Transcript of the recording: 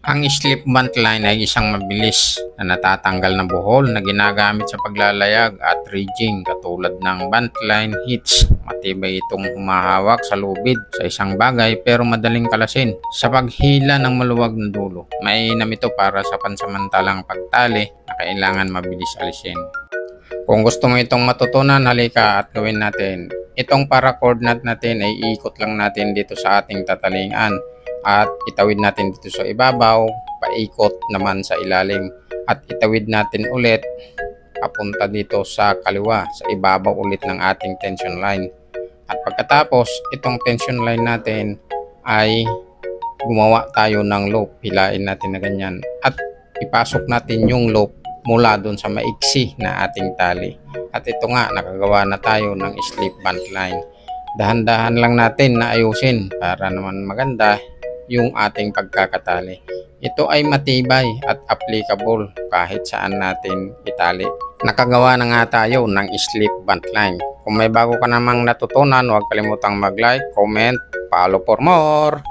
Ang slip band line ay isang mabilis na natatanggal na buhol na ginagamit sa paglalayag at rigging katulad ng band line hitch. Matibay itong humahawak sa lubid sa isang bagay pero madaling kalasin sa paghila ng maluwag na dulo. Mainam ito para sa pansamantalang pagtali na kailangan mabilis alisin. Kung gusto mo itong matutunan, halika at gawin natin. Itong paracord knot natin ay iikot lang natin dito sa ating tatalingan at itawid natin dito sa ibabaw, paikot naman sa ilalim at itawid natin ulit papunta dito sa kaliwa, sa ibabaw ulit ng ating tension line. At pagkatapos itong tension line natin ay gumawa tayo ng loop, hilain natin na ganyan at ipasok natin yung loop mula doon sa maiksi na ating tali. At ito nga, nakagawa na tayo ng slip band line. Dahan-dahan lang natin na ayusin para naman maganda yung ating pagkakatali. Ito ay matibay at applicable kahit saan natin itali. Nakagawa na nga tayo ng slip band line. Kung may bago ka namang natutunan, huwag kalimutang mag-like, comment, follow for more.